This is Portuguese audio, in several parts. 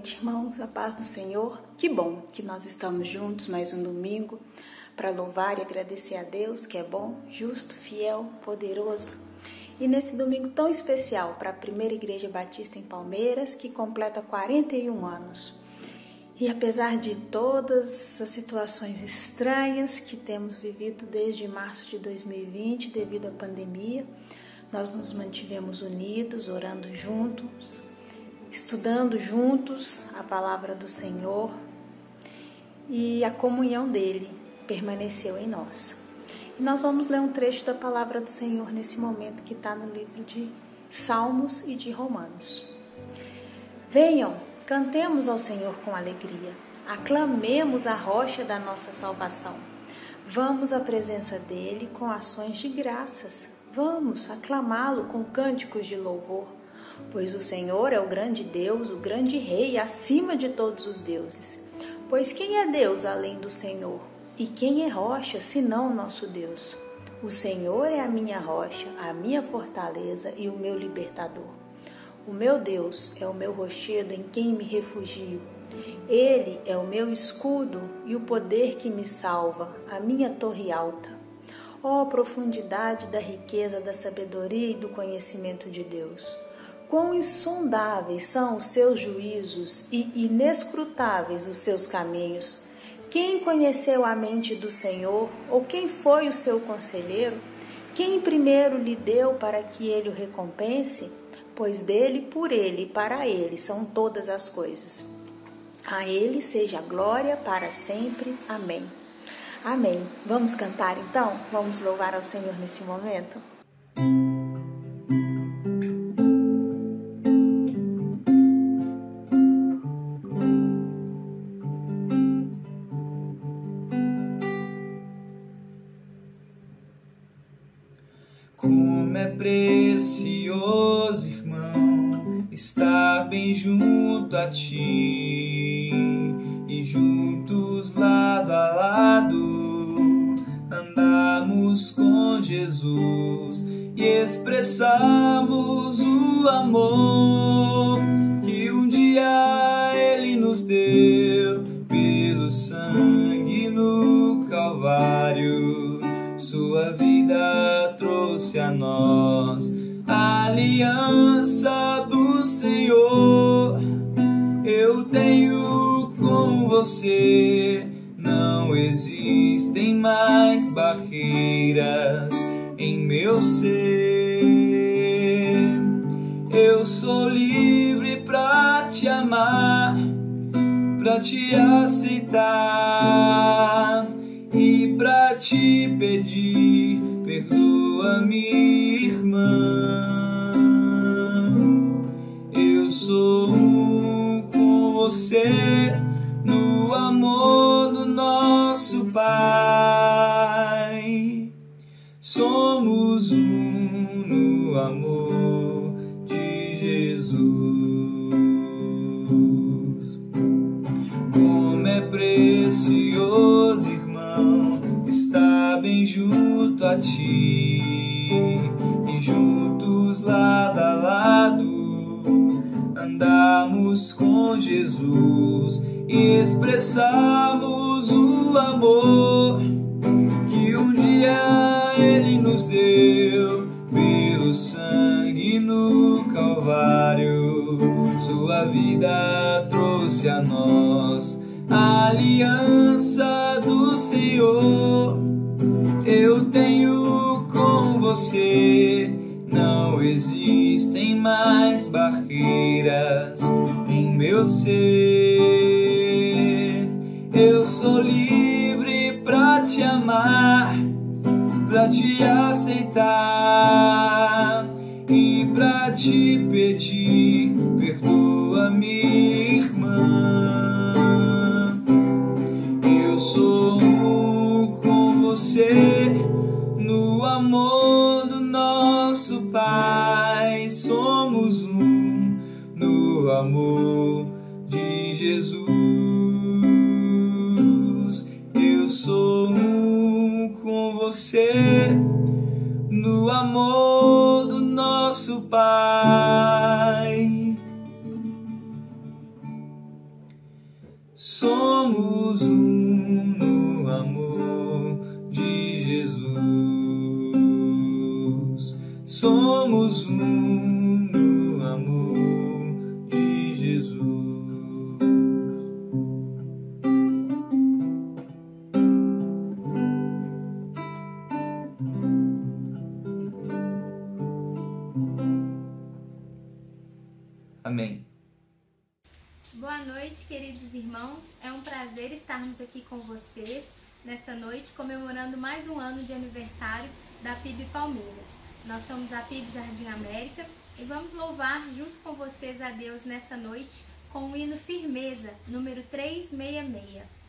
noite, irmãos, a paz do Senhor. Que bom que nós estamos juntos mais um domingo para louvar e agradecer a Deus, que é bom, justo, fiel, poderoso. E nesse domingo tão especial para a Primeira Igreja Batista em Palmeiras, que completa 41 anos. E apesar de todas as situações estranhas que temos vivido desde março de 2020 devido à pandemia, nós nos mantivemos unidos, orando juntos, estudando juntos a palavra do Senhor, e a comunhão dele permaneceu em nós. E nós vamos ler um trecho da palavra do Senhor nesse momento que está no livro de Salmos e de Romanos. Venham, cantemos ao Senhor com alegria, aclamemos a rocha da nossa salvação. Vamos à presença dele com ações de graças, vamos aclamá-lo com cânticos de louvor. Pois o Senhor é o grande Deus, o grande Rei, acima de todos os deuses. Pois quem é Deus além do Senhor? E quem é rocha, senão nosso Deus? O Senhor é a minha rocha, a minha fortaleza e o meu libertador. O meu Deus é o meu rochedo em quem me refugio. Ele é o meu escudo e o poder que me salva, a minha torre alta. Ó profundidade da riqueza, da sabedoria e do conhecimento de Deus! Quão insondáveis são os seus juízos e inescrutáveis os seus caminhos. Quem conheceu a mente do Senhor, ou quem foi o seu conselheiro? Quem primeiro lhe deu para que ele o recompense? Pois dele, por ele e para ele são todas as coisas. A ele seja a glória para sempre. Amém. Amém. Vamos cantar então? Vamos louvar ao Senhor nesse momento? Como é precioso, irmão, estar bem junto a ti e juntos lado a lado andamos com Jesus e expressamos o amor que um dia Ele nos deu pelo sangue no Calvário. Sua vida trouxe a nós a aliança do Senhor. Eu tenho com você, não existem mais barreiras em meu ser. Eu sou livre pra te amar, pra te aceitar e pra te pedir, perdoa-me, irmã. Eu sou um com você no amor do nosso Pai. Somos um no amor de Jesus. Como é precioso, está bem junto a ti e juntos lado a lado andamos com Jesus e expressamos o amor que um dia Ele nos deu pelo sangue no Calvário. Sua vida trouxe a nós a aliança do Senhor. Eu tenho com você, não existem mais barreiras em meu ser. Eu sou livre pra te amar, pra te aceitar e pra te pedir, perdoa-me, irmã. Eu sou um com você no amor do nosso Pai. Somos um no amor de Jesus. Eu sou um com você no amor do nosso Pai. Jesus. Somos um no amor de Jesus. Amém. Boa noite, queridos irmãos. É um prazer estarmos aqui com vocês nessa noite, comemorando mais um ano de aniversário da PIB Palmeiras. Nós somos a PIB Jardim América e vamos louvar junto com vocês a Deus nessa noite com o hino Firmeza, número 366.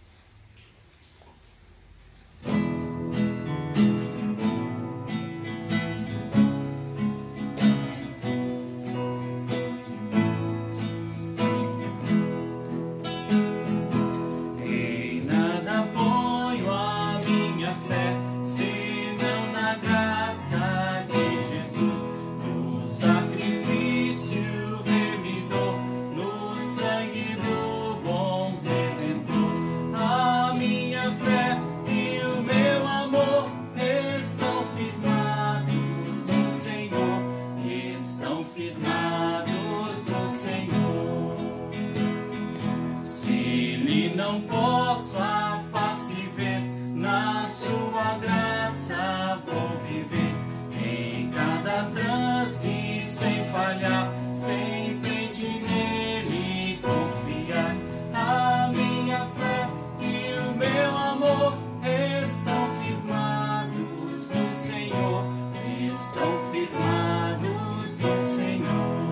Não posso a face ver, na sua graça vou viver, em cada transe sem falhar, sempre de nele confiar. A minha fé e o meu amor estão firmados no Senhor, estão firmados no Senhor.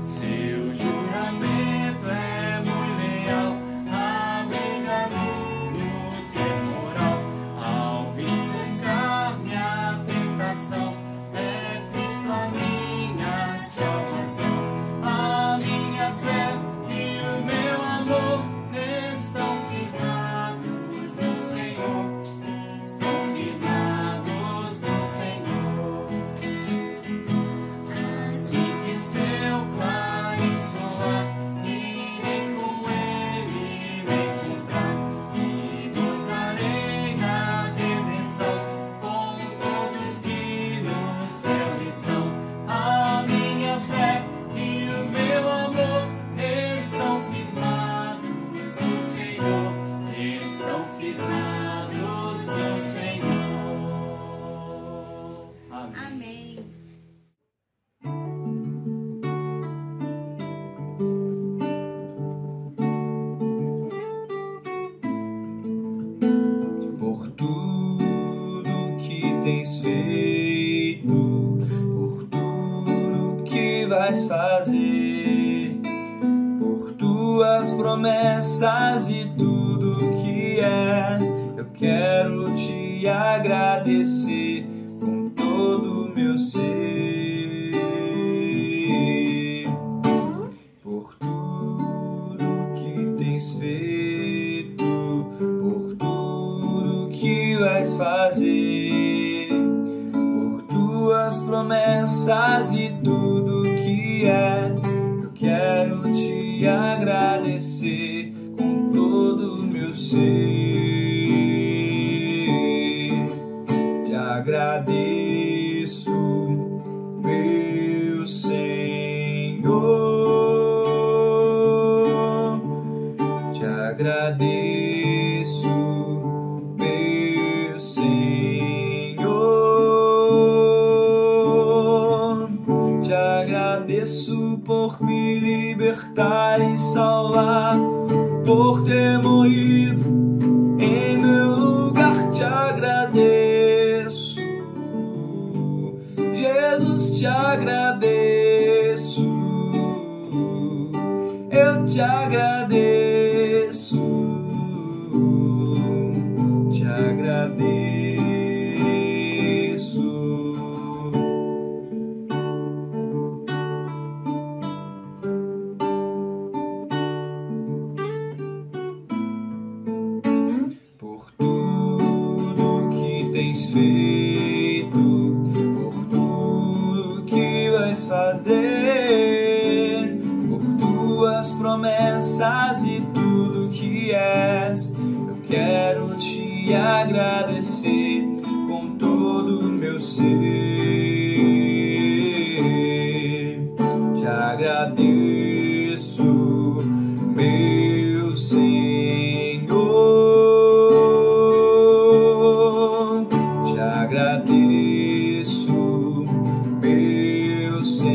Seu juramento é muito leal, abriga-me no temporal, ao vir cercar minha tentação, é Cristo a minha salvação. A minha fé e o meu amor estão firmados no Senhor, estão firmados no Senhor. Assim que seu clarim soar, irei com ele me encontrar e gozarei da redenção com todos que no céu estão. A minha fé e o meu amor estão firmados no Senhor, estão firmados no Senhor. Amém. Amém. Por tudo que tens feito, por tudo que vais fazer, por tuas promessas e tudo que és, eu quero te agradecer com todo o meu ser. Por tudo que tens feito, por tudo que vais fazer, por tuas promessas e tudo que é, eu quero te agradecer com todo o meu ser. Te agradeço, meu Senhor. Te agradeço, meu Senhor. Te agradeço por me libertar e salvar, por ter morrido em meu lugar. Te agradeço, Jesus, te agradeço, eu te agradeço, te agradeço. Por tudo que tens feito, por tudo que vais fazer, por tuas promessas e tudo que és, eu quero te te agradecer com todo o meu ser. Te agradeço, meu Senhor. Te agradeço, meu Senhor.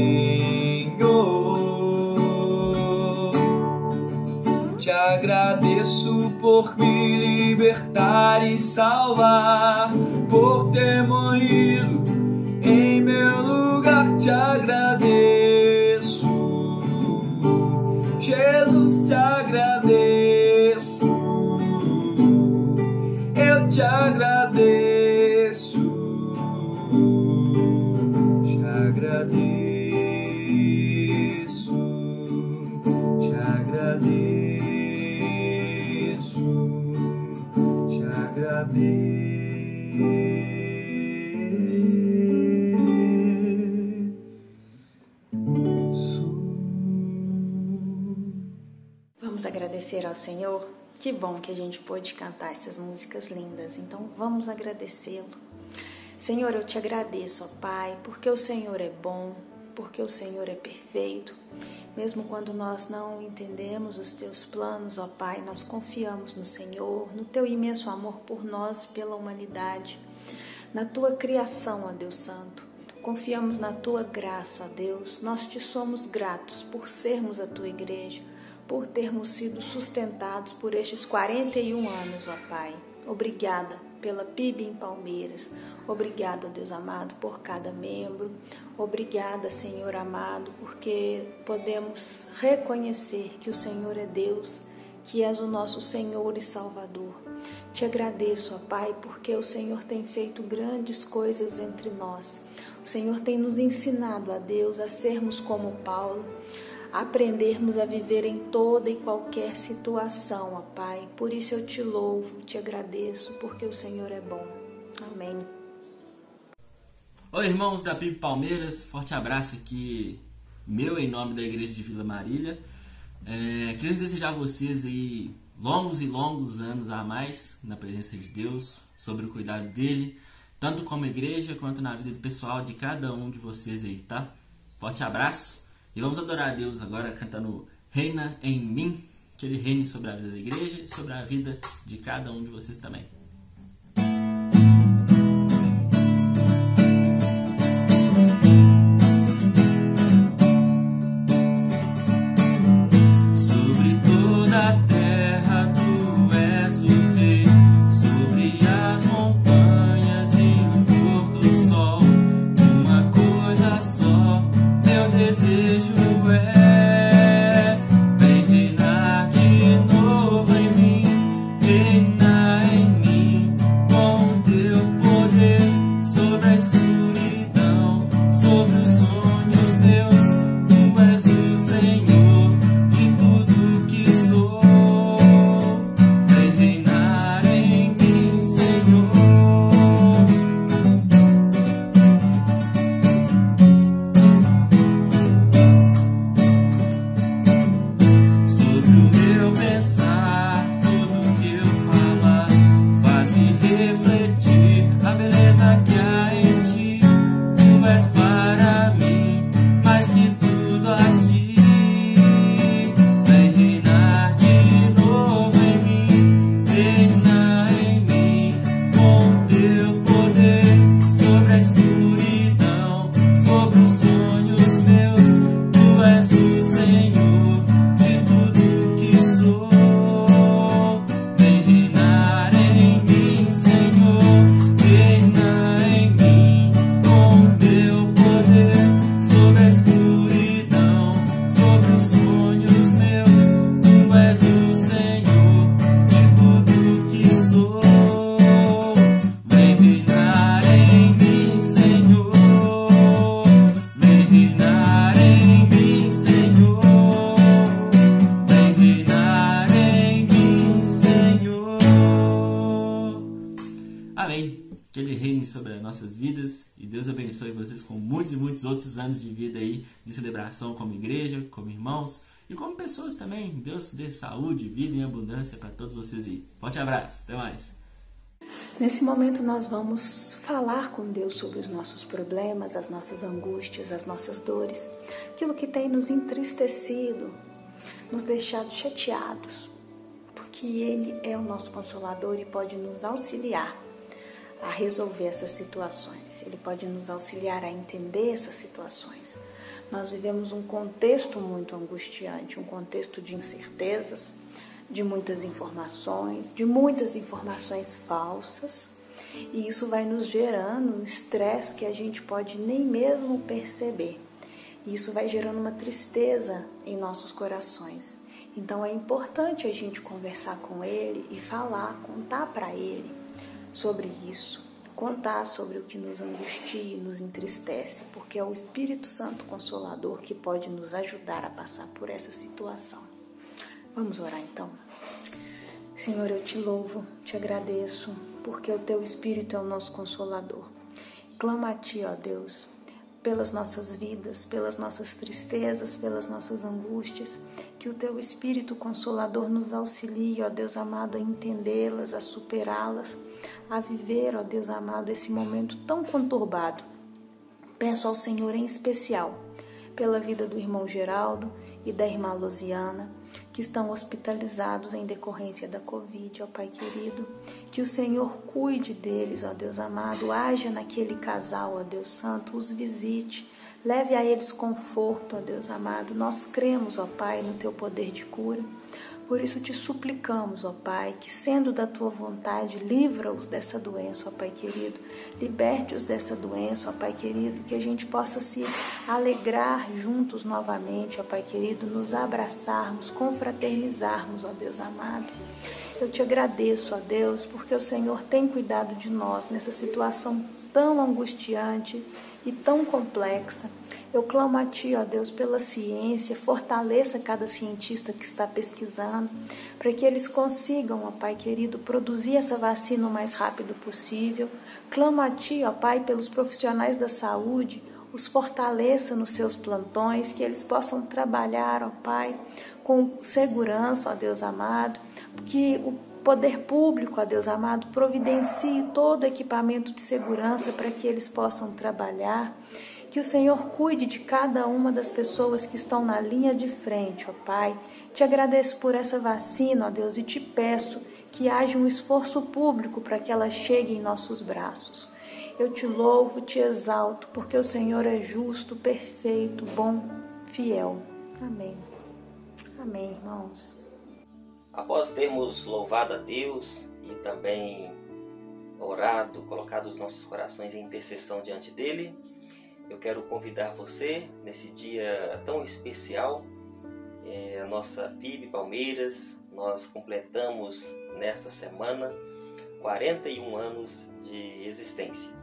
Te agradeço por me libertar e salvar, por ter morrido em meu lugar. Te agradeço, Jesus, te agradeço. Eu te agradeço, te agradeço, te agradeço, te agradeço. Vamos agradecer ao Senhor? Que bom que a gente pôde cantar essas músicas lindas, então vamos agradecê-lo. Senhor, eu te agradeço, ó Pai, porque o Senhor é bom, porque o Senhor é perfeito. Mesmo quando nós não entendemos os teus planos, ó Pai, nós confiamos no Senhor, no teu imenso amor por nós, pela humanidade, na tua criação, ó Deus Santo. Confiamos na tua graça, ó Deus. Nós te somos gratos por sermos a tua igreja, por termos sido sustentados por estes 41 anos, ó Pai. Obrigada pela PIB em Palmeiras. Obrigada, Deus amado, por cada membro. Obrigada, Senhor amado, porque podemos reconhecer que o Senhor é Deus, que és o nosso Senhor e Salvador. Te agradeço, ó Pai, porque o Senhor tem feito grandes coisas entre nós. O Senhor tem nos ensinado, a Deus, a sermos como Paulo, aprendermos a viver em toda e qualquer situação, ó Pai. Por isso eu te louvo, te agradeço, porque o Senhor é bom. Amém. Oi, irmãos da PIB Palmeiras, forte abraço aqui, meu, em nome da Igreja de Vila Marília. Queremos desejar a vocês aí longos e longos anos a mais na presença de Deus, sobre o cuidado dele, tanto como igreja quanto na vida pessoal de cada um de vocês aí, tá? Forte abraço. E vamos adorar a Deus agora cantando Reina em Mim, que Ele reine sobre a vida da igreja e sobre a vida de cada um de vocês também. Sobre toda a terra tu és o rei, sobre as montanhas e o pôr do sol. Uma coisa só, meu desejo é vem reinar de novo em mim, reinar em mim com teu poder sobre a escuridão, sobre os sonhos meus. Tu és o Senhor de tudo que sou. Vem reinar em mim, Senhor. Sobre o meu pensar, tudo que eu falar, faz-me refletir a beleza que há em ti. Tu és para mim mais que tudo aqui. Vem reinar de novo em mim, reinar em mim com teu poder sobre a escuridão, sobre os sonhos meus. Tu és o Senhor de tudo que sou. Vem reinar em mim, Senhor, reinar em mim com teu poder sobre a escuridão, sobre os sonhos meus. Tu és o Senhor de tudo que sou. Vem reinar em mim, Senhor, vem reinar em mim, Senhor, vem reinar em mim, Senhor. Amém. Que Ele reine sobre as nossas vidas e Deus abençoe vocês com muitos e muitos outros anos de vida aí, de celebração como igreja, como irmãos e como pessoas também. Deus dê saúde, vida e abundância para todos vocês aí. Forte abraço, até mais. Nesse momento nós vamos falar com Deus sobre os nossos problemas, as nossas angústias, as nossas dores, aquilo que tem nos entristecido, nos deixado chateados, porque Ele é o nosso Consolador e pode nos auxiliar a resolver essas situações. Ele pode nos auxiliar a entender essas situações. Nós vivemos um contexto muito angustiante, um contexto de incertezas, de muitas informações falsas, e isso vai nos gerando um estresse que a gente pode nem mesmo perceber. E isso vai gerando uma tristeza em nossos corações. Então é importante a gente conversar com Ele e falar, contar para Ele sobre isso, contar sobre o que nos angustia e nos entristece, porque é o Espírito Santo Consolador que pode nos ajudar a passar por essa situação. Vamos orar então? Senhor, eu te louvo, te agradeço, porque o teu Espírito é o nosso Consolador. Clamo a ti, ó Deus, pelas nossas vidas, pelas nossas tristezas, pelas nossas angústias, que o teu Espírito Consolador nos auxilie, ó Deus amado, a entendê-las, a superá-las, a viver, ó Deus amado, esse momento tão conturbado. Peço ao Senhor em especial pela vida do irmão Geraldo e da irmã Losiana, que estão hospitalizados em decorrência da Covid, ó Pai querido, que o Senhor cuide deles, ó Deus amado, haja naquele casal, ó Deus santo, os visite, leve a eles conforto, ó Deus amado. Nós cremos, ó Pai, no teu poder de cura, por isso te suplicamos, ó Pai, que sendo da tua vontade, livra-os dessa doença, ó Pai querido, liberte-os dessa doença, ó Pai querido, que a gente possa se alegrar juntos novamente, ó Pai querido, nos abraçarmos, confraternizarmos, ó Deus amado. Eu te agradeço, ó Deus, porque o Senhor tem cuidado de nós nessa situação tão angustiante e tão complexa. Eu clamo a ti, ó Deus, pela ciência, fortaleça cada cientista que está pesquisando, para que eles consigam, ó Pai querido, produzir essa vacina o mais rápido possível. Clamo a ti, ó Pai, pelos profissionais da saúde, os fortaleça nos seus plantões, que eles possam trabalhar, ó Pai, com segurança, ó Deus amado, que o poder público, ó Deus amado, providencie todo o equipamento de segurança para que eles possam trabalhar. Que o Senhor cuide de cada uma das pessoas que estão na linha de frente, ó Pai. Te agradeço por essa vacina, ó Deus, e te peço que haja um esforço público para que ela chegue em nossos braços. Eu te louvo, te exalto, porque o Senhor é justo, perfeito, bom, fiel. Amém. Amém, irmãos. Após termos louvado a Deus e também orado, colocado os nossos corações em intercessão diante dele, eu quero convidar você nesse dia tão especial, a nossa PIB Palmeiras. Nós completamos nessa semana 41 anos de existência.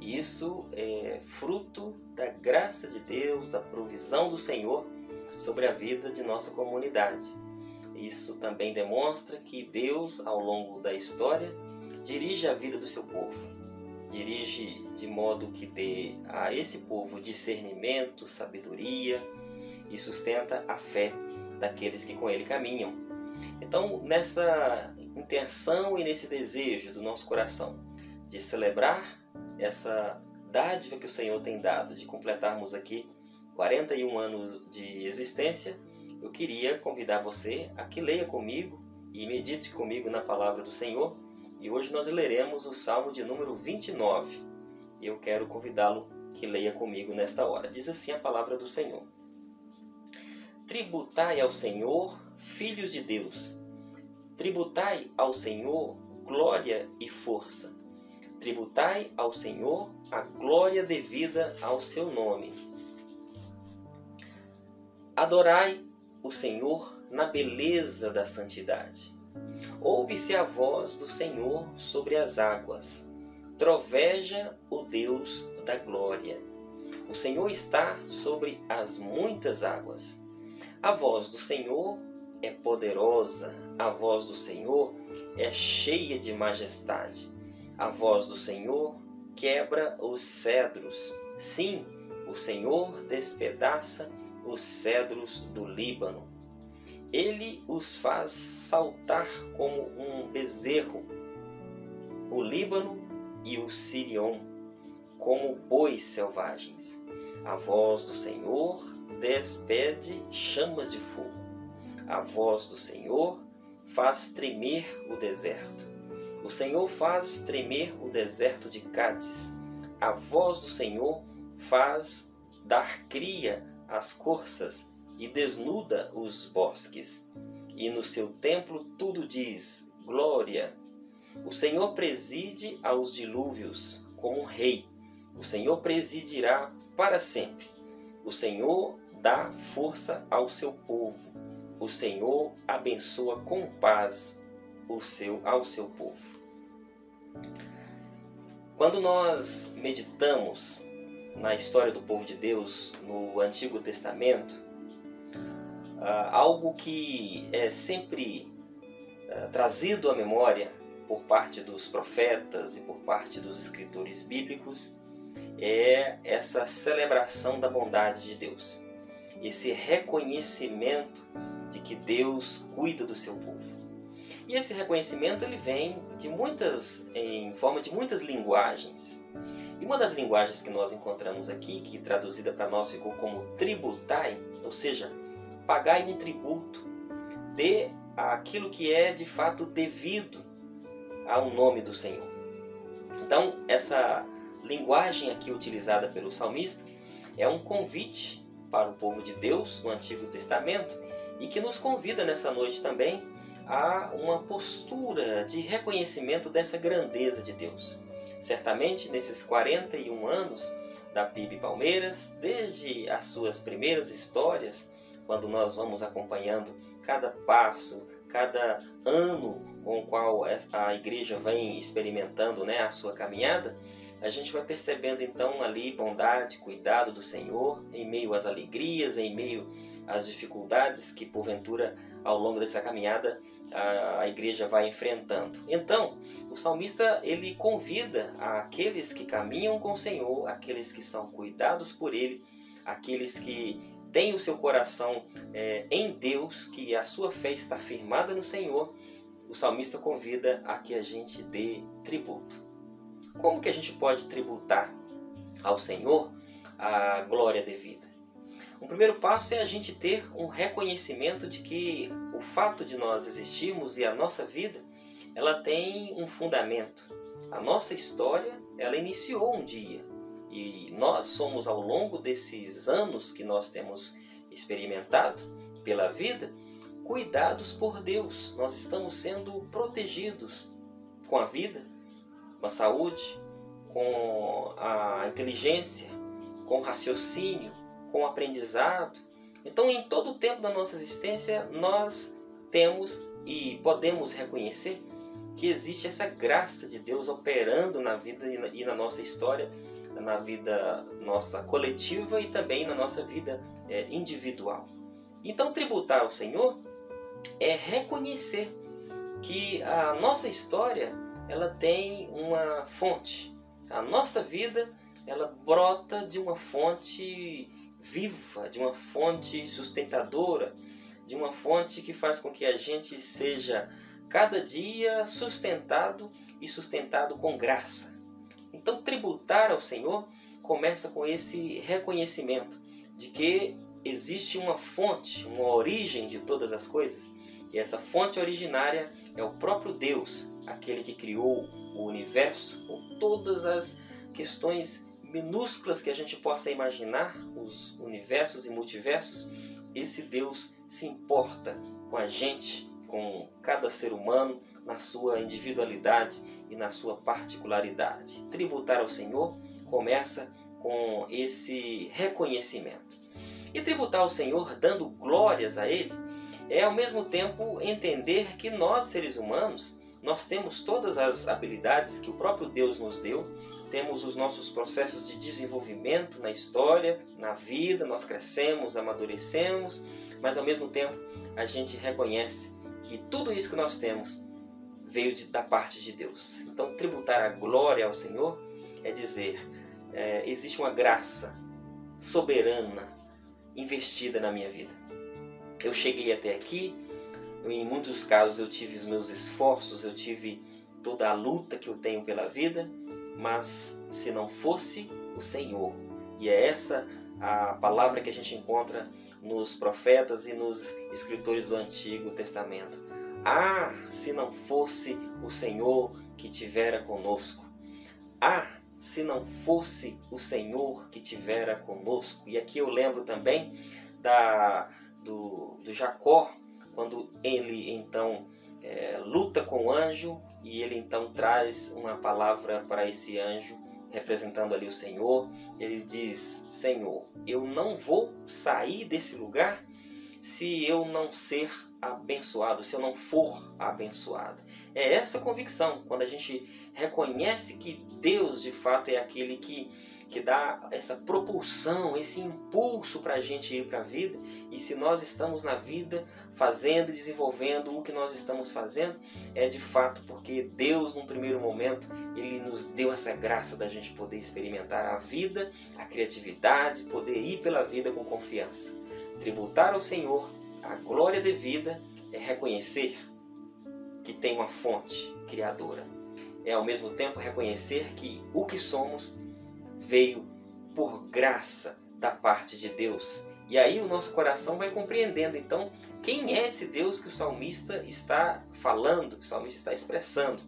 E isso é fruto da graça de Deus, da provisão do Senhor sobre a vida de nossa comunidade. Isso também demonstra que Deus, ao longo da história, dirige a vida do seu povo. Dirige de modo que dê a esse povo discernimento, sabedoria e sustenta a fé daqueles que com ele caminham. Então, nessa intenção e nesse desejo do nosso coração de celebrar essa dádiva que o Senhor tem dado, de completarmos aqui 41 anos de existência, eu queria convidar você a que leia comigo e medite comigo na palavra do Senhor. E hoje nós leremos o Salmo de número 29. E eu quero convidá-lo que leia comigo nesta hora. Diz assim a palavra do Senhor: Tributai ao Senhor, filhos de Deus. Tributai ao Senhor glória e força. Tributai ao Senhor a glória devida ao seu nome. Adorai o Senhor na beleza da santidade. Ouve-se a voz do Senhor sobre as águas. Troveja o Deus da glória. O Senhor está sobre as muitas águas. A voz do Senhor é poderosa. A voz do Senhor é cheia de majestade. A voz do Senhor quebra os cedros. Sim, o Senhor despedaça os cedros do Líbano. Ele os faz saltar como um bezerro. o Líbano e o Sirion, como bois selvagens. A voz do Senhor despede chamas de fogo. A voz do Senhor faz tremer o deserto. O Senhor faz tremer o deserto de Cádiz. A voz do Senhor faz dar cria às corças e desnuda os bosques. E no seu templo tudo diz glória. O Senhor preside aos dilúvios como um rei. O Senhor presidirá para sempre. O Senhor dá força ao seu povo. O Senhor abençoa com paz ao seu povo. Quando nós meditamos na história do povo de Deus no Antigo Testamento, algo que é sempre trazido à memória por parte dos profetas e por parte dos escritores bíblicos é essa celebração da bondade de Deus, esse reconhecimento de que Deus cuida do seu povo. E esse reconhecimento ele vem em forma de muitas linguagens. E uma das linguagens que nós encontramos aqui, que traduzida para nós ficou como tributai, ou seja, pagai um tributo, dê aquilo que é de fato devido ao nome do Senhor. Então, essa linguagem aqui utilizada pelo salmista é um convite para o povo de Deus no Antigo Testamento e que nos convida nessa noite também a uma postura de reconhecimento dessa grandeza de Deus. Certamente, nesses 41 anos da PIB Palmeiras, desde as suas primeiras histórias, quando nós vamos acompanhando cada passo, cada ano com o qual a igreja vem experimentando a sua caminhada, a gente vai percebendo então ali bondade, cuidado do Senhor em meio às alegrias, em meio às dificuldades que porventura ao longo dessa caminhada a igreja vai enfrentando. Então, o salmista ele convida aqueles que caminham com o Senhor, aqueles que são cuidados por Ele, aqueles que têm o seu coração em Deus, que a sua fé está firmada no Senhor. O salmista convida a que a gente dê tributo. Como que a gente pode tributar ao Senhor a glória devida? O primeiro passo é a gente ter um reconhecimento de que o fato de nós existirmos e a nossa vida, ela tem um fundamento. A nossa história, ela iniciou um dia. E nós somos, ao longo desses anos que nós temos experimentado pela vida, cuidados por Deus. Nós estamos sendo protegidos com a vida, com a saúde, com a inteligência, com o raciocínio, com o aprendizado. Então, em todo o tempo da nossa existência, nós temos e podemos reconhecer que existe essa graça de Deus operando na vida e na nossa história, na vida nossa coletiva e também na nossa vida individual. Então, tributar ao Senhor é reconhecer que a nossa história ela tem uma fonte. A nossa vida ela brota de uma fonte viva, de uma fonte sustentadora, de uma fonte que faz com que a gente seja cada dia sustentado e sustentado com graça. Então, tributar ao Senhor começa com esse reconhecimento de que existe uma fonte, uma origem de todas as coisas. E essa fonte originária é o próprio Deus, aquele que criou o universo, com todas as questões minúsculas que a gente possa imaginar, os universos e multiversos. Esse Deus se importa com a gente, com cada ser humano, na sua individualidade e na sua particularidade. Tributar ao Senhor começa com esse reconhecimento. E tributar ao Senhor dando glórias a Ele é ao mesmo tempo entender que nós, seres humanos, nós temos todas as habilidades que o próprio Deus nos deu, temos os nossos processos de desenvolvimento na história, na vida, nós crescemos, amadurecemos, mas ao mesmo tempo a gente reconhece que tudo isso que nós temos veio da parte de Deus. Então, tributar a glória ao Senhor é dizer, existe uma graça soberana investida na minha vida. Eu cheguei até aqui, em muitos casos eu tive os meus esforços, eu tive toda a luta que eu tenho pela vida, mas se não fosse o Senhor. E é essa a palavra que a gente encontra nos profetas e nos escritores do Antigo Testamento. Ah, se não fosse o Senhor que tivera conosco. Ah, se não fosse o Senhor que tivera conosco. E aqui eu lembro também do Jacó, quando ele então luta com o anjo, e ele então traz uma palavra para esse anjo, representando ali o Senhor. Ele diz: Senhor, eu não vou sair desse lugar se eu não ser abençoado, se eu não for abençoado. É essa convicção, quando a gente reconhece que Deus de fato é aquele que dá essa propulsão, esse impulso para a gente ir para a vida. E se nós estamos na vida fazendo e desenvolvendo o que nós estamos fazendo, é de fato porque Deus, num primeiro momento, Ele nos deu essa graça da gente poder experimentar a vida, a criatividade, poder ir pela vida com confiança. Tributar ao Senhor a glória devida é reconhecer que tem uma fonte criadora. É ao mesmo tempo reconhecer que o que somos veio por graça da parte de Deus. E aí o nosso coração vai compreendendo então quem é esse Deus que o salmista está falando, que o salmista está expressando.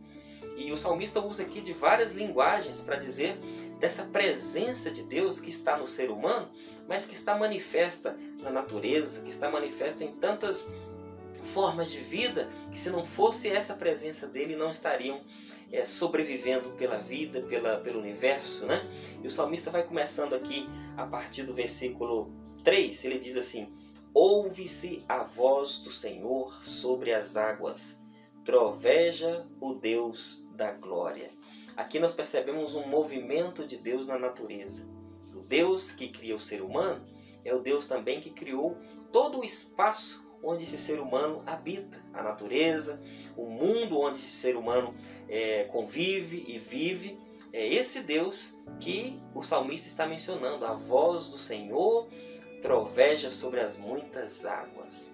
E o salmista usa aqui de várias linguagens para dizer dessa presença de Deus que está no ser humano, mas que está manifesta na natureza, que está manifesta em tantas formas de vida, que se não fosse essa presença dele não estariam sobrevivendo pela vida, pelo universo, né? E o salmista vai começando aqui a partir do versículo 3, ele diz assim: ouve-se a voz do Senhor sobre as águas, troveja o Deus da glória. Aqui nós percebemos um movimento de Deus na natureza. O Deus que cria o ser humano é o Deus também que criou todo o espaço onde esse ser humano habita, a natureza, o mundo onde esse ser humano convive e vive. É esse Deus que o salmista está mencionando. A voz do Senhor troveja sobre as muitas águas.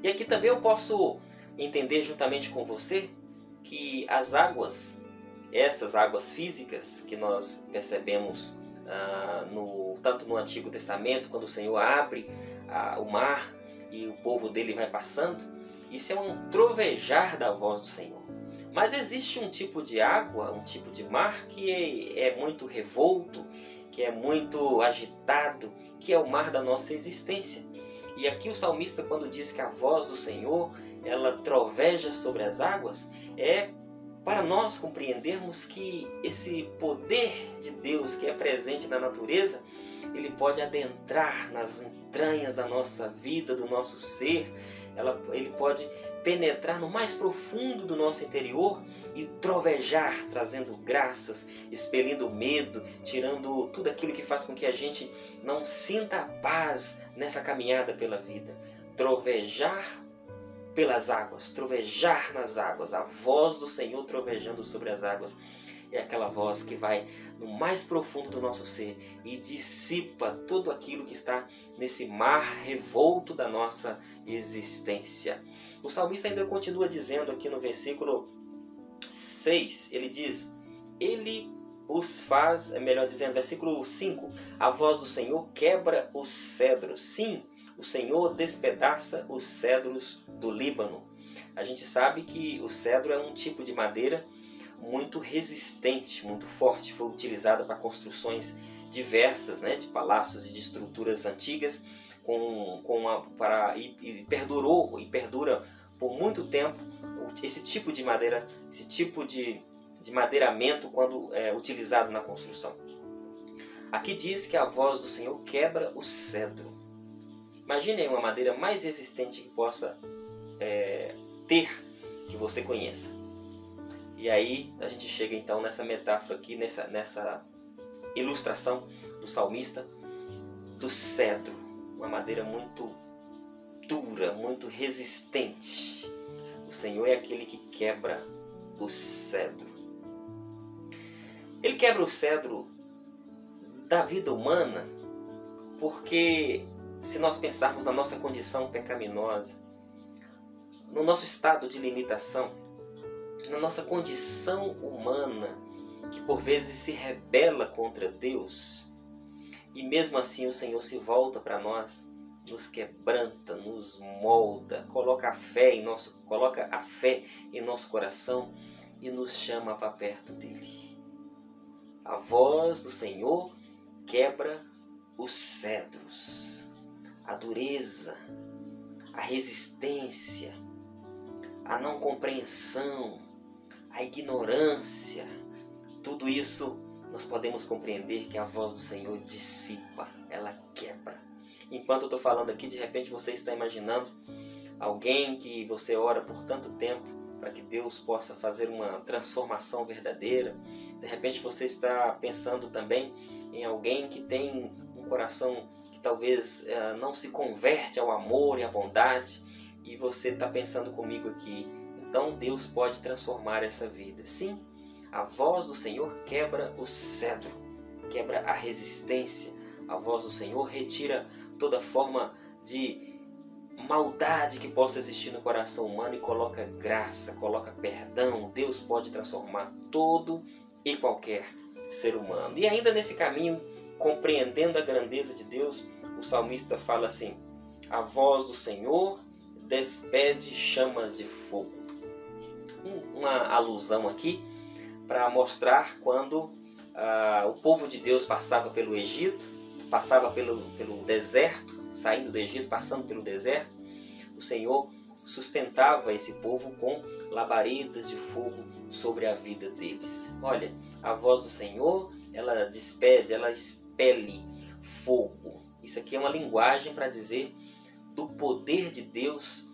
E aqui também eu posso entender juntamente com você que as águas, essas águas físicas que nós percebemos tanto no Antigo Testamento, quando o Senhor abre o mar e o povo dele vai passando, isso é um trovejar da voz do Senhor. Mas existe um tipo de água, um tipo de mar que é muito revolto, que é muito agitado, que é o mar da nossa existência. E aqui o salmista, quando diz que a voz do Senhor, ela troveja sobre as águas, é para nós compreendermos que esse poder de Deus que é presente na natureza, ele pode adentrar nas entranhas da nossa vida, do nosso ser. Ele pode penetrar no mais profundo do nosso interior e trovejar, trazendo graças, expelindo medo, tirando tudo aquilo que faz com que a gente não sinta a paz nessa caminhada pela vida. Trovejar pelas águas, trovejar nas águas, a voz do Senhor trovejando sobre as águas. É aquela voz que vai no mais profundo do nosso ser e dissipa tudo aquilo que está nesse mar revolto da nossa existência. O salmista ainda continua dizendo aqui no versículo 6, ele diz: ele os faz, melhor dizendo, versículo 5, a voz do Senhor quebra os cedros. Sim, o Senhor despedaça os cedros do Líbano. A gente sabe que o cedro é um tipo de madeira muito resistente, muito forte. Foi utilizada para construções diversas, né, de palácios e de estruturas antigas, e perdura por muito tempo esse tipo de madeira, esse tipo de madeiramento quando é utilizado na construção. Aqui diz que a voz do Senhor quebra o cedro. Imagine aí uma madeira mais resistente que possa ter, que você conheça. E aí a gente chega então nessa metáfora aqui, nessa ilustração do salmista do cedro, uma madeira muito dura, muito resistente. O Senhor é aquele que quebra o cedro. Ele quebra o cedro da vida humana, porque se nós pensarmos na nossa condição pecaminosa, no nosso estado de limitação, na nossa condição humana, que por vezes se rebela contra Deus, e mesmo assim o Senhor se volta para nós, nos quebranta, nos molda, coloca a fé em nosso coração e nos chama para perto dele. A voz do Senhor quebra os cedros, a dureza, a resistência, a não compreensão, a ignorância. Tudo isso nós podemos compreender que a voz do Senhor dissipa, ela quebra. Enquanto eu estou falando aqui, de repente você está imaginando alguém que você ora por tanto tempo para que Deus possa fazer uma transformação verdadeira. De repente você está pensando também em alguém que tem um coração que talvez não se converte ao amor e à bondade, e você está pensando comigo aqui, então Deus pode transformar essa vida. Sim, a voz do Senhor quebra o cedro, quebra a resistência. A voz do Senhor retira toda forma de maldade que possa existir no coração humano e coloca graça, coloca perdão. Deus pode transformar todo e qualquer ser humano. E ainda nesse caminho, compreendendo a grandeza de Deus, o salmista fala assim: a voz do Senhor despede chamas de fogo. Uma alusão aqui para mostrar quando o povo de Deus passava pelo Egito, passava pelo deserto, saindo do Egito, passando pelo deserto, o Senhor sustentava esse povo com labaredas de fogo sobre a vida deles. Olha, a voz do Senhor, ela despede, ela expele fogo. Isso aqui é uma linguagem para dizer do poder de Deus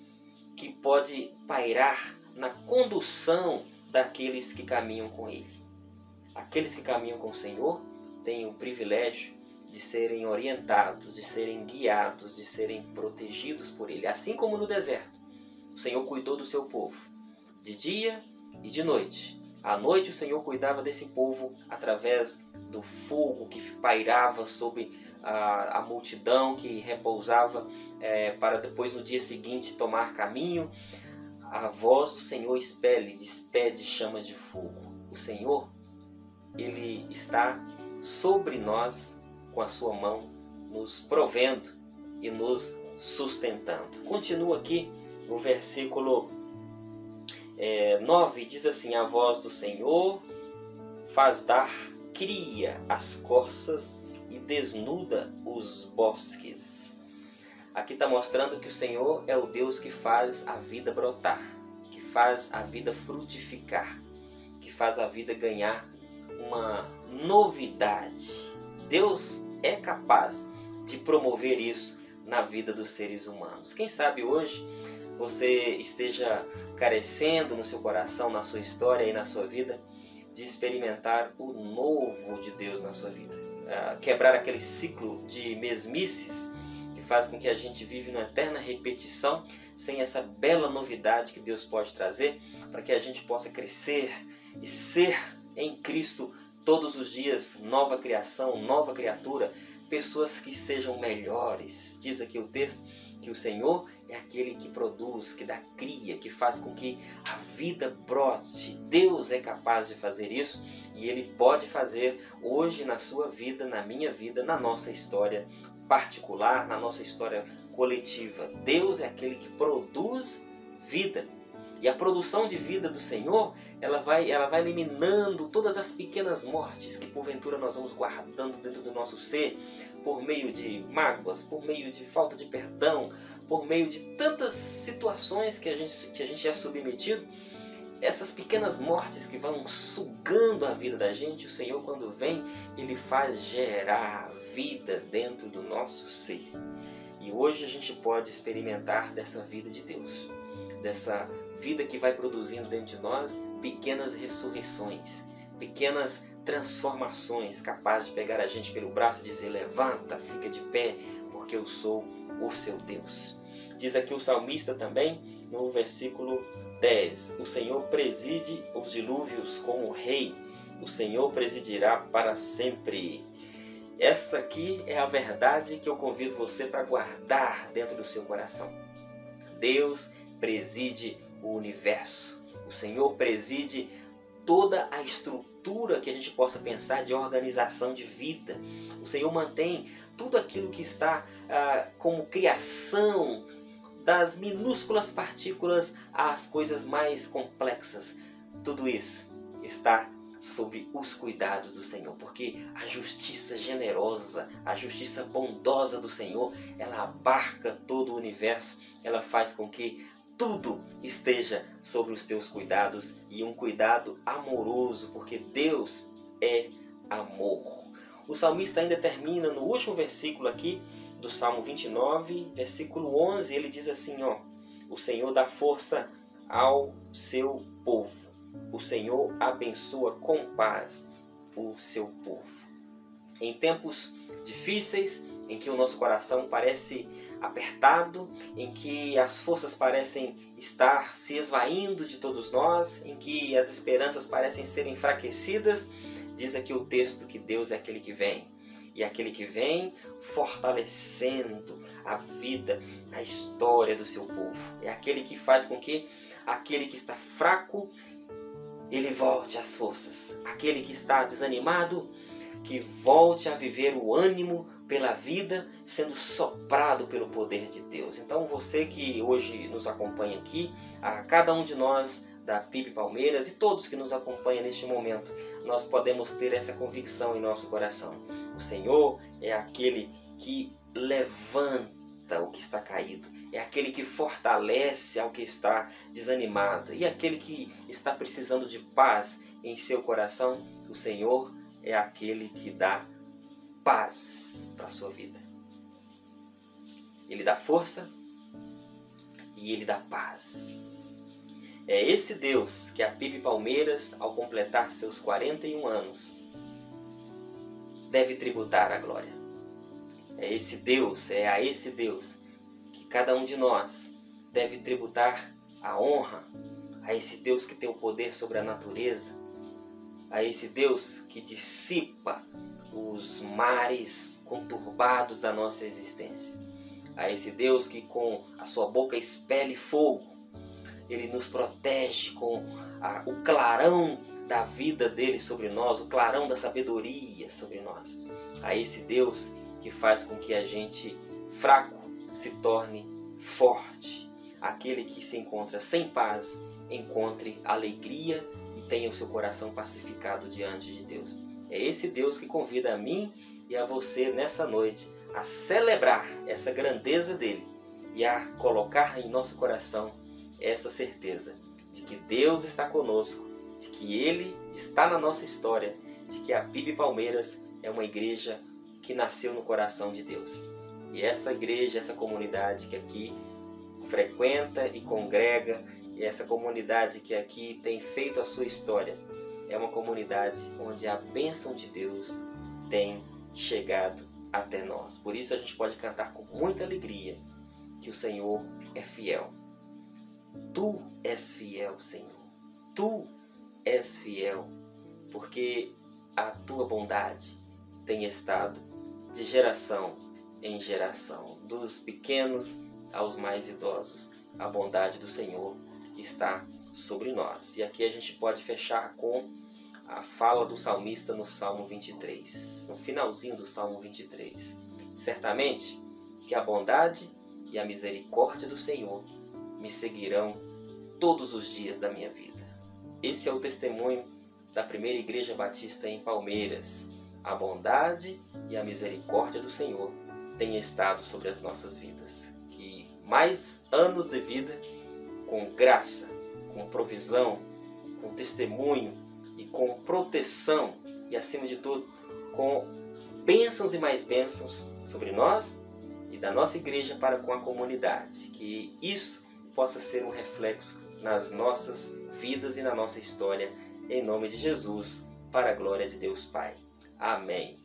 que pode pairar na condução daqueles que caminham com Ele. Aqueles que caminham com o Senhor têm o privilégio de serem orientados, de serem guiados, de serem protegidos por Ele. Assim como no deserto, o Senhor cuidou do seu povo, de dia e de noite. À noite o Senhor cuidava desse povo através do fogo que pairava sobre a multidão, que repousava para depois no dia seguinte tomar caminho. A voz do Senhor despede chamas de fogo. O Senhor, Ele está sobre nós com a sua mão, nos provendo e nos sustentando. Continua aqui no versículo 9, diz assim: a voz do Senhor faz dar cria as corças e desnuda os bosques. Aqui está mostrando que o Senhor é o Deus que faz a vida brotar, que faz a vida frutificar, que faz a vida ganhar uma novidade. Deus é capaz de promover isso na vida dos seres humanos. Quem sabe hoje você esteja carecendo no seu coração, na sua história e na sua vida, de experimentar o novo de Deus na sua vida. Quebrar aquele ciclo de mesmices que faz com que a gente vive numa eterna repetição, sem essa bela novidade que Deus pode trazer, para que a gente possa crescer e ser em Cristo todos os dias nova criação, nova criatura, pessoas que sejam melhores. Diz aqui o texto que o Senhor é aquele que produz, que dá cria, que faz com que a vida brote. Deus é capaz de fazer isso e Ele pode fazer hoje na sua vida, na minha vida, na nossa história particular, na nossa história coletiva. Deus é aquele que produz vida. E a produção de vida do Senhor, ela vai eliminando todas as pequenas mortes que porventura nós vamos guardando dentro do nosso ser, por meio de mágoas, por meio de falta de perdão, por meio de tantas situações que a gente é submetido. Essas pequenas mortes que vão sugando a vida da gente, o Senhor, quando vem, Ele faz gerar vida dentro do nosso ser. E hoje a gente pode experimentar dessa vida de Deus, dessa vida que vai produzindo dentro de nós pequenas ressurreições, pequenas transformações, capazes de pegar a gente pelo braço e dizer: levanta, fica de pé, porque eu sou o seu Deus. Diz aqui o salmista também, no versículo 10, o Senhor preside os dilúvios como rei, o Senhor presidirá para sempre. Essa aqui é a verdade que eu convido você para guardar dentro do seu coração. Deus preside o universo. O Senhor preside toda a estrutura que a gente possa pensar de organização de vida. O Senhor mantém tudo aquilo que está como criação, das minúsculas partículas às coisas mais complexas. Tudo isso está sobre os cuidados do Senhor, porque a justiça generosa, a justiça bondosa do Senhor, ela abarca todo o universo, ela faz com que tudo esteja sobre os teus cuidados, e um cuidado amoroso, porque Deus é amor. O salmista ainda termina no último versículo aqui do Salmo 29, versículo 11, ele diz assim, ó: o Senhor dá força ao seu povo. O Senhor abençoa com paz o seu povo. Em tempos difíceis, em que o nosso coração parece apertado, em que as forças parecem estar se esvaindo de todos nós, em que as esperanças parecem ser enfraquecidas, diz aqui o texto que Deus é aquele que vem. E aquele que vem fortalecendo a vida, a história do seu povo. É aquele que faz com que aquele que está fraco, ele volte às forças. Aquele que está desanimado, que volte a viver o ânimo pela vida, sendo soprado pelo poder de Deus. Então você que hoje nos acompanha aqui, a cada um de nós da PIB Palmeiras e todos que nos acompanham neste momento, nós podemos ter essa convicção em nosso coração. O Senhor é aquele que levanta o que está caído, é aquele que fortalece ao que está desanimado, e aquele que está precisando de paz em seu coração, o Senhor é aquele que dá paz para a sua vida. Ele dá força e Ele dá paz. É esse Deus que a PIB Palmeiras, ao completar seus 41 anos, deve tributar a glória. É esse Deus, é a esse Deus que cada um de nós deve tributar a honra, a esse Deus que tem o poder sobre a natureza, a esse Deus que dissipa os mares conturbados da nossa existência, a esse Deus que com a sua boca expele fogo, Ele nos protege com o clarão da vida dele sobre nós, o clarão da sabedoria sobre nós. A esse Deus que faz com que a gente fraco se torne forte. Aquele que se encontra sem paz, encontre alegria e tenha o seu coração pacificado diante de Deus. É esse Deus que convida a mim e a você nessa noite a celebrar essa grandeza dele e a colocar em nosso coração essa certeza de que Deus está conosco, de que Ele está na nossa história, de que a PIB Palmeiras é uma igreja que nasceu no coração de Deus. E essa igreja, essa comunidade que aqui frequenta e congrega, e essa comunidade que aqui tem feito a sua história, é uma comunidade onde a bênção de Deus tem chegado até nós. Por isso a gente pode cantar com muita alegria que o Senhor é fiel. Tu és fiel, Senhor. Tu és fiel, porque a tua bondade tem estado de geração em geração, dos pequenos aos mais idosos. A bondade do Senhor está sobre nós. E aqui a gente pode fechar com a fala do salmista no Salmo 23, no finalzinho do Salmo 23. Certamente que a bondade e a misericórdia do Senhor me seguirão todos os dias da minha vida. Esse é o testemunho da primeira igreja batista em Palmeiras. A bondade e a misericórdia do Senhor têm estado sobre as nossas vidas. Que mais anos de vida, com graça, com provisão, com testemunho e com proteção, e acima de tudo, com bênçãos e mais bênçãos sobre nós e da nossa igreja para com a comunidade. Que isso possa ser um reflexo nas nossas vidas e na nossa história, em nome de Jesus, para a glória de Deus Pai. Amém.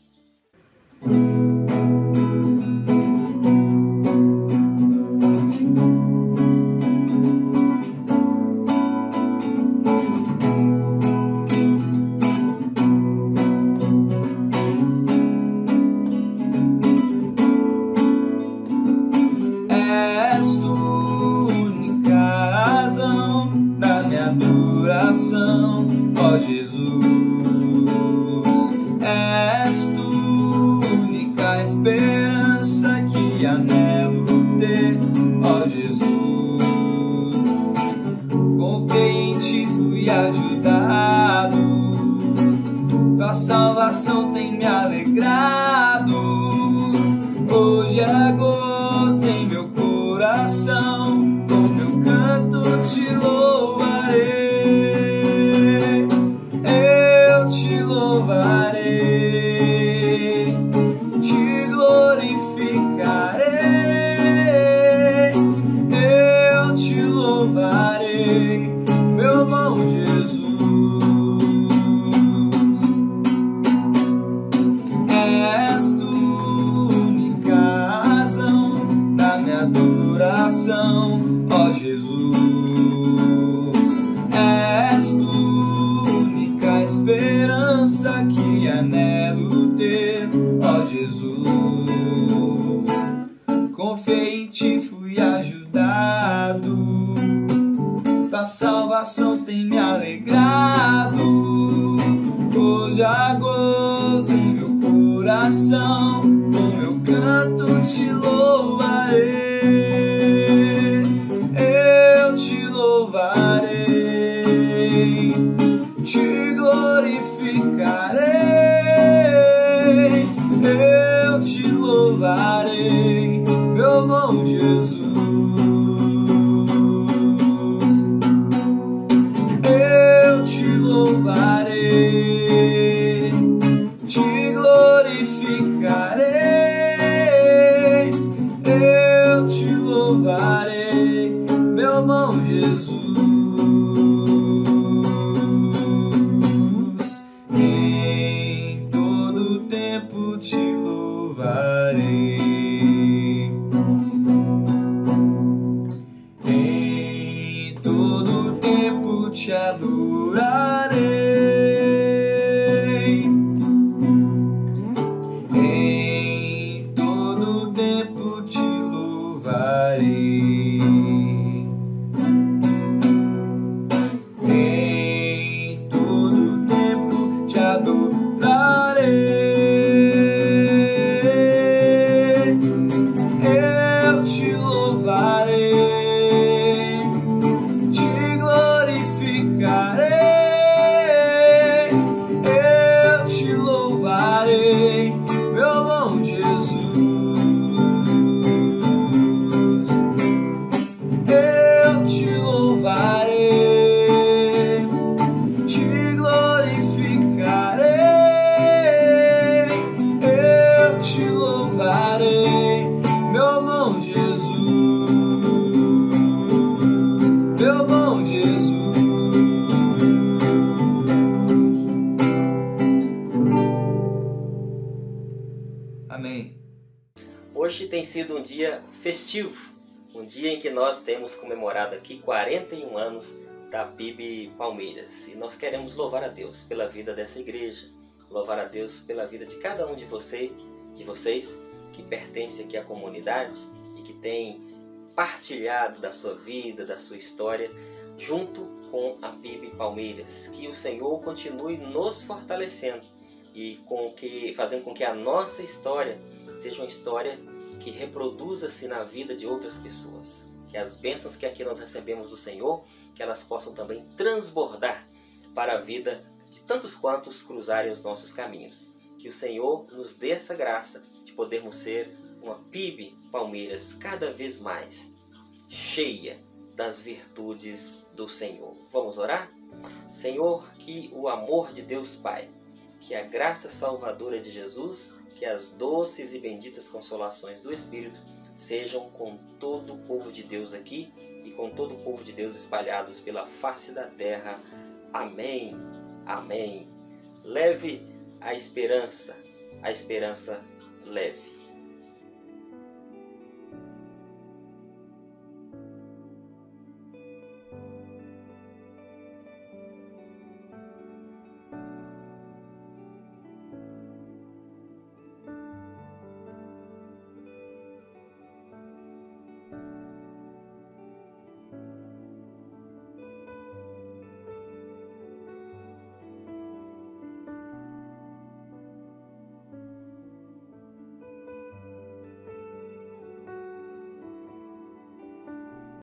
És tu única razão da minha dor. tua salvação tem me alegrado. Hoje é gozo em meu coração, com meu canto te louvarei. Eu te louvarei, te glorificarei. Eu te louvarei, meu bom Jesus. És tu única razão da minha adoração, ó Jesus. És tu única esperança que anelo ter, ó Jesus. Confiei em ti, fui ajudado, tua salvação tem me alegrado. Hoje há gozo em meu coração, com meu canto te louvarei. Eu te louvarei, te glorificarei. Eu te louvarei, meu bom Jesus. Eu te louvarei, te glorificarei. Eu te louvarei, meu bom Jesus. Em todo tempo te louvarei. Em todo tempo te adorarei. Em todo tempo te louvarei. Em todo tempo te adorarei. Eu te louvarei, te glorificarei. Eu te louvarei, meu bom Jesus. Eu te louvarei, te glorificarei. Eu te louvarei, meu bom Jesus. Meu bom Jesus. Amém. Hoje tem sido um dia festivo, um dia em que nós temos comemorado aqui 41 anos da PIB Palmeiras. E nós queremos louvar a Deus pela vida dessa igreja, louvar a Deus pela vida de cada um de vocês que pertence aqui à comunidade e que tem partilhado da sua vida, da sua história, junto com a PIB Palmeiras. Que o Senhor continue nos fortalecendo e fazendo com que a nossa história seja uma história que reproduza-se na vida de outras pessoas. Que as bênçãos que aqui nós recebemos do Senhor, que elas possam também transbordar para a vida de tantos quantos cruzarem os nossos caminhos. Que o Senhor nos dê essa graça de podermos ser uma PIB Palmeiras cada vez mais cheia das virtudes do Senhor. Vamos orar? Senhor, que o amor de Deus Pai, que a graça salvadora de Jesus, que as doces e benditas consolações do Espírito sejam com todo o povo de Deus aqui e com todo o povo de Deus espalhados pela face da terra. Amém. Amém. Leve a esperança leve.